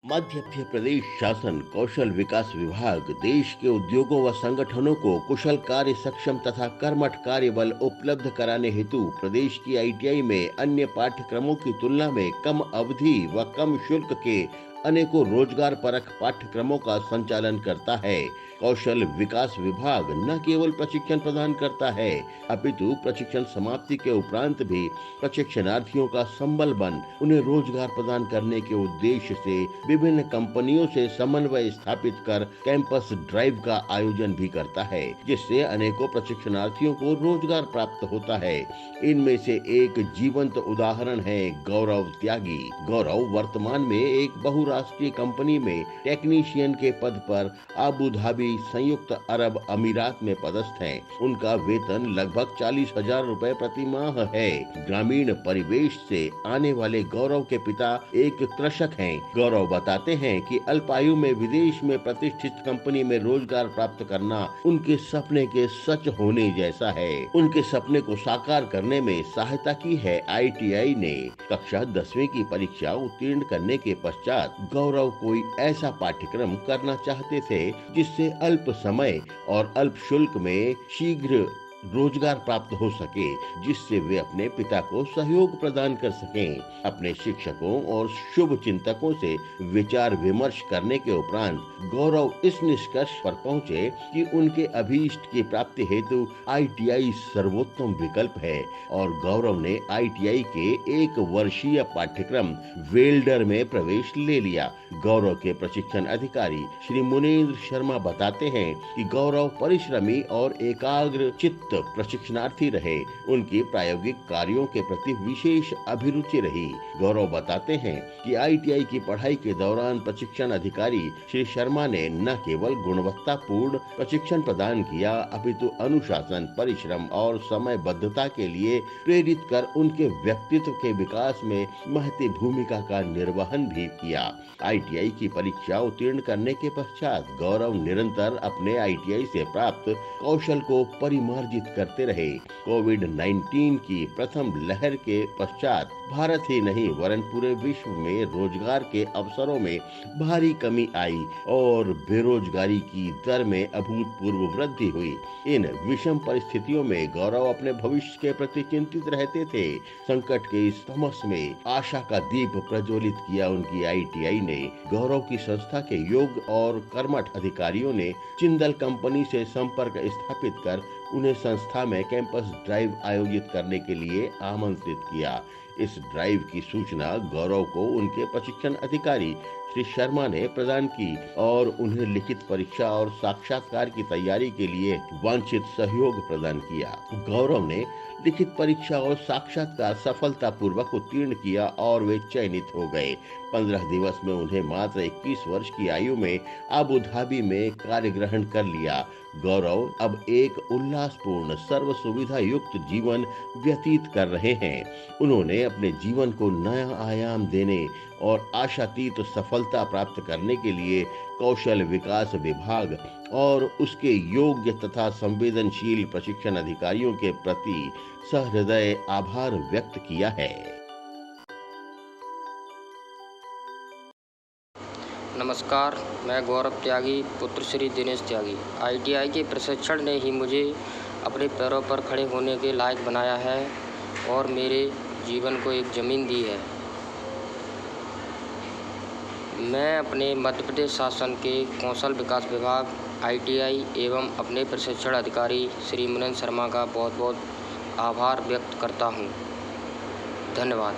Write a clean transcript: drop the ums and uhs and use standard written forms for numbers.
मध्य प्रदेश शासन कौशल विकास विभाग देश के उद्योगों व संगठनों को कुशल कार्य सक्षम तथा कर्मठ कार्य बल उपलब्ध कराने हेतु प्रदेश की आईटीआई में अन्य पाठ्यक्रमों की तुलना में कम अवधि व कम शुल्क के अनेकों रोजगार परक पाठ्यक्रमों का संचालन करता है। कौशल विकास विभाग न केवल प्रशिक्षण प्रदान करता है, अपितु प्रशिक्षण समाप्ति के उपरांत भी प्रशिक्षणार्थियों का संबल बन उन्हें रोजगार प्रदान करने के उद्देश्य से विभिन्न कंपनियों से समन्वय स्थापित कर कैंपस ड्राइव का आयोजन भी करता है, जिससे अनेकों प्रशिक्षणार्थियों को रोजगार प्राप्त होता है। इनमें से एक जीवंत उदाहरण है गौरव त्यागी। गौरव वर्तमान में एक बहुराष्ट्रीय कंपनी में टेक्नीशियन के पद पर अबू धाबी संयुक्त अरब अमीरात में पदस्थ हैं। उनका वेतन लगभग 40,000 रुपए प्रति माह है। ग्रामीण परिवेश से आने वाले गौरव के पिता एक कृषक हैं। गौरव बताते हैं कि अल्पायु में विदेश में प्रतिष्ठित कंपनी में रोजगार प्राप्त करना उनके सपने के सच होने जैसा है। उनके सपने को साकार करने में सहायता की है आईटीआई ने। कक्षा 10वीं की परीक्षा उत्तीर्ण करने के पश्चात गौरव कोई ऐसा पाठ्यक्रम करना चाहते थे जिससे अल्प समय और अल्प शुल्क में शीघ्र रोजगार प्राप्त हो सके, जिससे वे अपने पिता को सहयोग प्रदान कर सकें। अपने शिक्षकों और शुभ चिंतकों से विचार विमर्श करने के उपरांत गौरव इस निष्कर्ष पर पहुंचे कि उनके अभीष्ट की प्राप्ति हेतु आईटीआई सर्वोत्तम विकल्प है और गौरव ने आईटीआई के 1 वर्षीय पाठ्यक्रम वेल्डर में प्रवेश ले लिया। गौरव के प्रशिक्षण अधिकारी श्री मुनेन्द्र शर्मा बताते हैं कि गौरव परिश्रमी और एकाग्र चित्त प्रशिक्षणार्थी रहे। उनकी प्रायोगिक कार्यों के प्रति विशेष अभिरुचि रही। गौरव बताते हैं कि आईटीआई की पढ़ाई के दौरान प्रशिक्षण अधिकारी श्री शर्मा ने न केवल गुणवत्तापूर्ण प्रशिक्षण प्रदान किया, अपितु अनुशासन, परिश्रम और समयबद्धता के लिए प्रेरित कर उनके व्यक्तित्व के विकास में महती भूमिका का निर्वहन भी किया। आईटीआई की परीक्षा उत्तीर्ण करने के पश्चात गौरव निरंतर अपने आईटीआई से प्राप्त कौशल को परिमार्जित करते रहे। कोविड-19 की प्रथम लहर के पश्चात भारत ही नहीं वरन पूरे विश्व में रोजगार के अवसरों में भारी कमी आई और बेरोजगारी की दर में अभूतपूर्व वृद्धि हुई। इन विषम परिस्थितियों में गौरव अपने भविष्य के प्रति चिंतित रहते थे। संकट के इस तमस में आशा का दीप प्रज्वलित किया उनकी आईटीआई ने। गौरव की संस्था के योग्य और कर्मठ अधिकारियों ने जिंदल कंपनी से संपर्क स्थापित कर उन्हें संस्था में कैंपस ड्राइव आयोजित करने के लिए आमंत्रित किया। इस ड्राइव की सूचना गौरव को उनके प्रशिक्षण अधिकारी श्री शर्मा ने प्रदान की और उन्हें लिखित परीक्षा और साक्षात्कार की तैयारी के लिए वांछित सहयोग प्रदान किया। गौरव ने लिखित परीक्षा और साक्षात्कार सफलतापूर्वक उत्तीर्ण किया और वे चयनित हो गए। 15 दिवस में उन्हें मात्र 21 वर्ष की आयु में अबू धाबी में कार्य ग्रहण कर लिया। गौरव अब एक उल्लासपूर्ण सर्व सुविधा युक्त जीवन व्यतीत कर रहे हैं। उन्होंने अपने जीवन को नया आयाम देने और आशातीत सफलता प्राप्त करने के लिए कौशल विकास विभाग और उसके योग्य तथा संवेदनशील प्रशिक्षण अधिकारियों के प्रति सहृदय आभार व्यक्त किया है। नमस्कार, मैं गौरव त्यागी, पुत्र श्री दिनेश त्यागी। आईटीआई के प्रशिक्षण ने ही मुझे अपने पैरों पर खड़े होने के लायक बनाया है और मेरे जीवन को एक ज़मीन दी है। मैं अपने मध्य प्रदेश शासन के कौशल विकास विभाग आईटीआई एवं अपने प्रशिक्षण अधिकारी श्री मुनेन्द्र शर्मा का बहुत बहुत आभार व्यक्त करता हूँ। धन्यवाद।